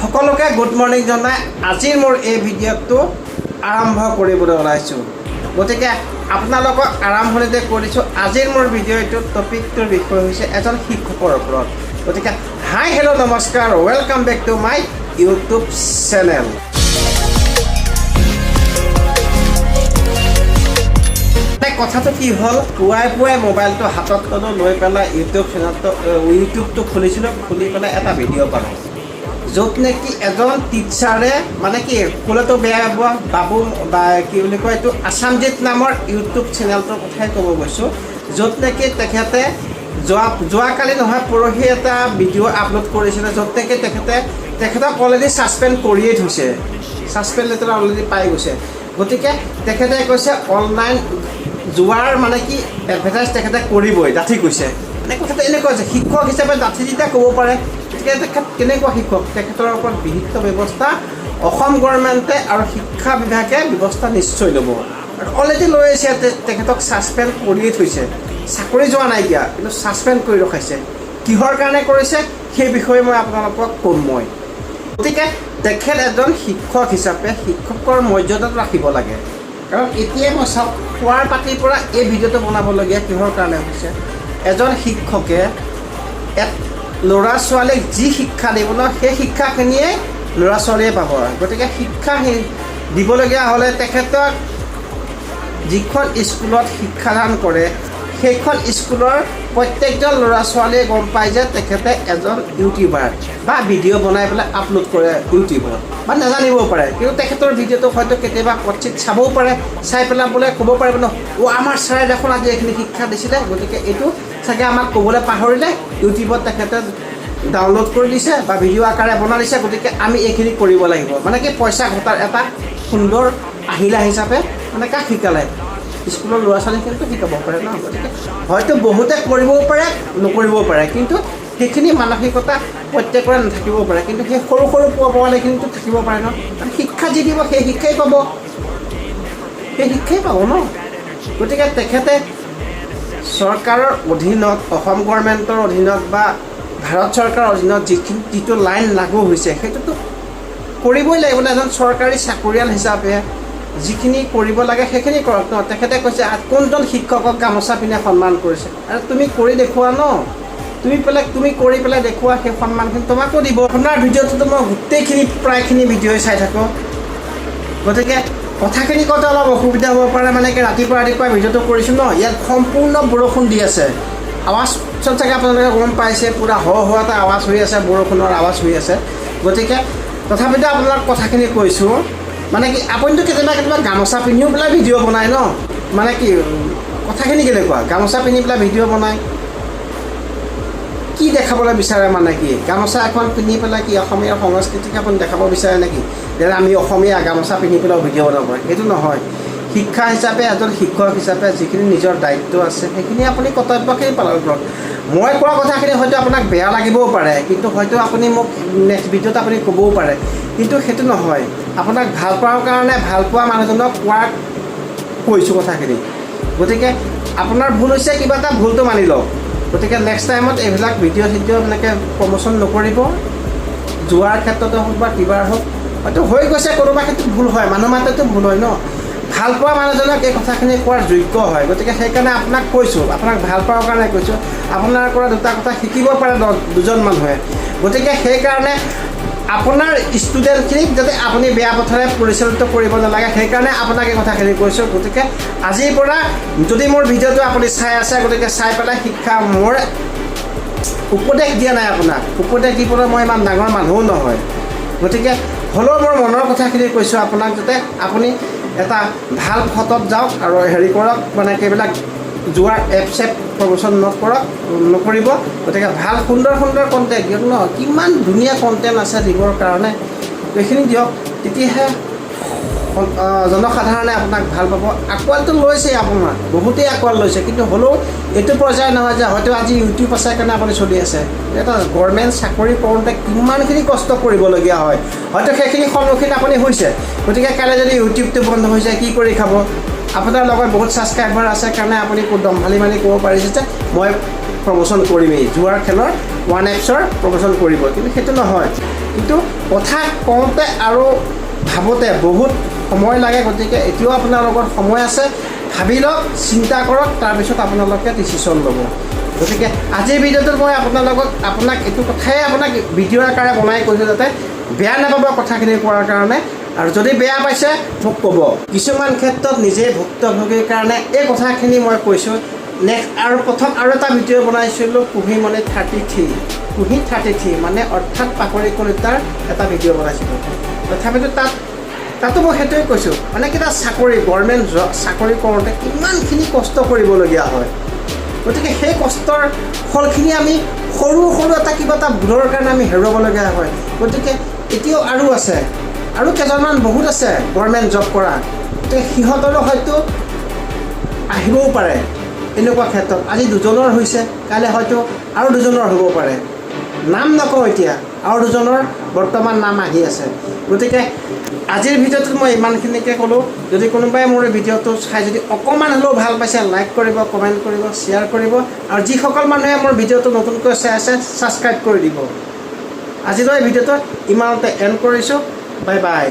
সকলোকে good morning জনাই আজিৰ মোৰ এই ভিডিঅ'টো আৰম্ভ কৰিবলৈ ওলাইছোঁ। গতিকে আপোনালোকক আৰম্ভণিতে কৰিছোঁ আজিৰ মোৰ ভিডিঅ'টোৰ টপিকটোৰ বিষয় হৈছে এজন শিক্ষকৰ ওপৰত। গতিকে হাই হেল্ল' নমস্কাৰ, welcome back to my YouTube channel. কথাটো কি হ'ল, পুৱাই মোবাইলটো হাতত ল'লোঁ, লৈ পেলাই ইউটিউবটো খুলিছিলোঁ, খুলি পেলাই এটা ভিডিঅ' পালোঁ য'ত নেকি এজন টিচাৰে মানে কি ক'লেতো বেয়া হ'ব, বাবু বা কি বুলি কয় এইটো আছামজিত নামৰ ইউটিউব চেনেলটোৰ কথাই ক'ব গৈছোঁ, য'ত নেকি তেখেতে যোৱাকালি নহয় পৰহি এটা ভিডিঅ' আপলোড কৰিছিলে, য'ত নেকি তেখেতক অলৰেডি ছাছপেণ্ড কৰিয়ে থৈছে, ছাছপেণ্ড লেটাৰ অলৰেডি পাই গৈছে। গতিকে তেখেতে কৈছে অনলাইন যোৱাৰ মানে কি এডভাৰটাইজ তেখেতে কৰিবই, ডাঠি কৈছে। মানে কথাটো এনেকুৱা হৈছে, শিক্ষক হিচাপে ডাঠি যেতিয়া ক'ব পাৰে, গতিকে তেখেত কেনেকুৱা শিক্ষক? তেখেতৰ ওপৰত বিহিত ব্যৱস্থা অসম গভৰ্ণমেণ্টে আৰু শিক্ষা বিভাগে ব্যৱস্থা নিশ্চয় ল'ব, আৰু অলৰেডি লৈ আছে। তেখেতক ছাছপেণ্ড কৰিয়ে থৈছে, চাকৰি যোৱা নাইকিয়া, কিন্তু ছাছপেণ্ড কৰি ৰখাইছে। কিহৰ কাৰণে কৰিছে সেই বিষয়ে মই আপোনালোকক ক'ম মই। গতিকে তেখেত এজন শিক্ষক হিচাপে শিক্ষকৰ মৰ্যাদাত ৰাখিব লাগে, কাৰণ এতিয়াই মই চাওক খোৱাৰ পাতিৰ পৰা এই ভিডিঅ'টো বনাবলগীয়া কিহৰ কাৰণে হৈছে, এজন শিক্ষকে ল'ৰা ছোৱালীক যি শিক্ষা দিব ন, সেই শিক্ষাখিনিয়ে ল'ৰা ছোৱালীয়ে পাব। গতিকে শিক্ষা দিবলগীয়া হ'লে তেখেতক যিখন স্কুলত শিক্ষাদান কৰে সেইখন স্কুলৰ প্ৰত্যেকজন ল'ৰা ছোৱালীয়ে গম পায় যে তেখেতে এজন ইউটিউবাৰ বা ভিডিঅ' বনাই পেলাই আপলোড কৰে ইউটিউবত, বা নাজানিবও পাৰে, কিন্তু তেখেতৰ ভিডিঅ'টো হয়তো কেতিয়াবা কচিত চাবও পাৰে, চাই পেলাই বোলে ক'ব পাৰিব ন, আমাৰ ছাৰে দেখোন আজি এইখিনি শিক্ষা দিছিলে, গতিকে এইটো চাগে আমাক ক'বলৈ পাহৰিলে, ইউটিউবত তেখেতে ডাউনলোড কৰি দিছে বা ভিডিঅ' আকাৰে বনাই দিছে, গতিকে আমি এইখিনি কৰিব লাগিব। মানে কি পইচা ঘটাৰ এটা সুন্দৰ আহিলা হিচাপে মানে কাক শিকালে? স্কুলৰ ল'ৰা ছোৱালীখিনিতো শিকাব পাৰে ন। গতিকে হয়তো বহুতে কৰিবও পাৰে, নকৰিবও পাৰে, কিন্তু সেইখিনি মানসিকতা প্ৰত্যেকৰে নাথাকিবও পাৰে, কিন্তু সেই সৰু পোৱালিখিনিতো থাকিব পাৰে ন। কাৰণ শিক্ষা যি দিব সেই শিক্ষাই পাব ন। গতিকে তেখেতে চৰকাৰৰ অধীনত, অসম গভৰ্ণমেণ্টৰ অধীনত বা ভাৰত চৰকাৰৰ অধীনত যিটো লাইন লাগু হৈছে সেইটোতো কৰিবই লাগিব। এজন চৰকাৰী চাকৰিয়াল হিচাপে যিখিনি কৰিব লাগে সেইখিনি কৰক ন। তেখেতে কৈছে কোনজন শিক্ষকক গামোচা পিন্ধে সন্মান কৰিছে, আৰু তুমি কৰি দেখুওৱা ন, তুমি কৰি পেলাই দেখুওৱা, সেই সন্মানখিনি তোমাকো দিব। আপোনাৰ ভিডিঅ'টোতো মই গোটেইখিনি প্ৰায়খিনি ভিডিঅ'ই চাই থাকোঁ, গতিকে কথাখিনি কওঁতে অলপ অসুবিধা হ'ব পাৰে। মানে কি ৰাতিপুৱা ভিডিঅ'টো কৰিছোঁ ন, ইয়াত সম্পূৰ্ণ বৰষুণ দি আছে, আৱাজ চাগে আপোনালোকে গম পাইছে, পূৰা এটা আৱাজ হৈ আছে, বৰষুণৰ আৱাজ হৈ আছে। গতিকে তথাপিতো আপোনালোক কথাখিনি কৈছোঁ, মানে কি আপুনিতো কেতিয়াবা গামোচা পিন্ধিও পেলাই ভিডিঅ' বনায় ন। মানে কি কথাখিনি কেনেকুৱা, গামোচা পিন্ধি পেলাই ভিডিঅ' বনায়, কি দেখাবলৈ বিচাৰে? মানে কি গামোচা এখন পিন্ধি পেলাই কি অসমীয়া সংস্কৃতিক আপুনি দেখাব বিচাৰে নেকি, যে আমি অসমীয়া গামোচা পিন্ধি পেলাই ভিডিঅ' বনাব পাৰে? সেইটো নহয়। শিক্ষা হিচাপে এজন শিক্ষক হিচাপে যিখিনি নিজৰ দায়িত্ব আছে সেইখিনি আপুনি কৰ্তব্যখিনি পালন কৰক। মই কোৱা কথাখিনি হয়তো আপোনাক বেয়া লাগিবও পাৰে, কিন্তু হয়তো আপুনি মোক নেক্সট ভিডিঅ'ত আপুনি ক'বও পাৰে, কিন্তু সেইটো নহয়। আপোনাক ভাল পোৱাৰ কাৰণে ভাল পোৱা মানুহজনক কৈছোঁ কথাখিনি। গতিকে আপোনাৰ ভুল হৈছে, কিবা এটা ভুলটো মানি লওক। গতিকে নেক্সট টাইমত এইবিলাক ভিডিঅ' এনেকৈ প্ৰমোশ্যন নকৰিব, যোৱাৰ ক্ষেত্ৰতে হওক বা কিবাৰ হওক। হয়তো হৈ গৈছে, কোনোবা ক্ষেত্ৰত ভুল হয়, মানুহ মাত্ৰতো ভুল হয় ন। ভাল পোৱা মানুহজনক এই কথাখিনি কোৱাৰ যোগ্য হয়। গতিকে সেইকাৰণে আপোনাক কৈছোঁ, আপোনাক ভাল পোৱাৰ কাৰণে কৈছোঁ। আপোনাৰ পৰা দুটা কথা শিকিব পাৰে দুজন মানুহে। গতিকে সেইকাৰণে আপোনাৰ ষ্টুডেণ্টখিনিক যাতে আপুনি বেয়া পথেৰে পৰিচালিত কৰিব নালাগে, সেইকাৰণে আপোনাক এই কথাখিনি কৈছোঁ। গতিকে আজিৰ পৰা যদি মোৰ ভিডিঅ'টো আপুনি চাই আছে, গতিকে চাই পেলাই শিক্ষা, মোৰ উপদেশ দিয়া নাই আপোনাক, উপদেশ দিবলৈ মই ইমান ডাঙৰ মানুহো নহয়। গতিকে হ'লেও মোৰ মনৰ কথাখিনি কৈছোঁ আপোনাক, যাতে আপুনি এটা ভাল পথত যাওক আৰু কৰক, মানে সেইবিলাক যোৱাৰ এপ প্ৰমোশ্যন নকৰিব। গতিকে ভাল সুন্দৰ কণ্টেণ্ট দিয়ক ন, কিমান ধুনীয়া কণ্টেণ্ট আছে দিবৰ কাৰণে, এইখিনি দিয়ক, তেতিয়াহে জনসাধাৰণে আপোনাক ভাল পাব। আঁকোৱালটো লৈছে, আপোনাৰ বহুতেই আঁকোৱাল লৈছে, কিন্তু হ'লেও এইটো পৰ্যায় নহয় যে হয়তো আজি ইউটিউব আছে কাৰণে আপুনি চলি আছে। এটা গভৰ্ণমেণ্ট চাকৰি কৰোঁতে কিমানখিনি কষ্ট কৰিবলগীয়া হয়, হয়তো সেইখিনি সন্মুখীন আপুনি হৈছে। গতিকে কাইলৈ যদি ইউটিউবটো বন্ধ হৈ যায় কি কৰি খাব? আপোনাৰ লগত বহুত ছাবস্ক্ৰাইবাৰ আছে কাৰণে আপুনি দম্ভালি মানি ক'ব পাৰিছে যে মই প্ৰমোশ্যন কৰিমেই, যোৱাৰ খেলৰ 1Xৰ প্ৰমোশ্যন কৰিব, কিন্তু সেইটো নহয়। কিন্তু কথা কওঁতে আৰু ভাবোঁতে বহুত সময় লাগে, গতিকে এতিয়াও আপোনাৰ লগত সময় আছে। ভাবি লওক, চিন্তা কৰক, তাৰপিছত আপোনালোকে ডিচিশ্যন ল'ব। গতিকে আজিৰ ভিডিঅ'টোত মই আপোনাক এইটো কথাই ভিডিঅ'ৰ আকাৰে বনাই কৈছোঁ, যাতে বেয়া নাপাব কথাখিনি কোৱাৰ কাৰণে। আৰু যদি বেয়া পাইছে মোক ক'ব। কিছুমান ক্ষেত্ৰত নিজে ভুক্তভোগীৰ কাৰণে এই কথাখিনি মই কৈছোঁ। নেক্সট আৰু প্ৰথম আৰু এটা ভিডিঅ' বনাইছিলোঁ কুহি মানে 33 মানে অৰ্থাৎ পাপৰি কলিতাৰ এটা ভিডিঅ' বনাইছিলোঁ। তথাপিতো তাতো মই সেইটোৱে কৈছোঁ, মানে কিবা গভৰ্ণমেণ্ট চাকৰি কৰোঁতে কিমানখিনি কষ্ট কৰিবলগীয়া হয়। গতিকে সেই কষ্টৰ ফলখিনি আমি সৰু এটা কিবা এটা ভুলৰ কাৰণে আমি হেৰুৱাবলগীয়া হয়। গতিকে এতিয়াও আৰু আছে, আৰু কেইজনমান বহুত আছে গভৰ্ণমেণ্ট জব কৰা, গতিকে সিহঁতৰো হয়তো আহিবও পাৰে এনেকুৱা ক্ষেত্ৰত। আজি 2জনৰ হৈছে, কাইলৈ হয়তো আৰু 2জনৰ হ'ব পাৰে। নাম নকওঁ এতিয়া, আৰু 2জনৰ বৰ্তমান নাম আহি আছে। গতিকে আজিৰ ভিডিঅ'টোত মই ইমানখিনিকে ক'লোঁ। যদি কোনোবাই মোৰ ভিডিঅ'টো চাই যদি অকণমান হ'লেও ভাল পাইছে, লাইক কৰিব, কমেণ্ট কৰিব, শ্বেয়াৰ কৰিব, আৰু যিসকল মানুহে মোৰ ভিডিঅ'টো নতুনকৈ চাই আছে ছাবস্ক্ৰাইব কৰি দিব। আজিলৈ ভিডিঅ'টো ইমানতে এণ্ড কৰিছোঁ। Bye bye.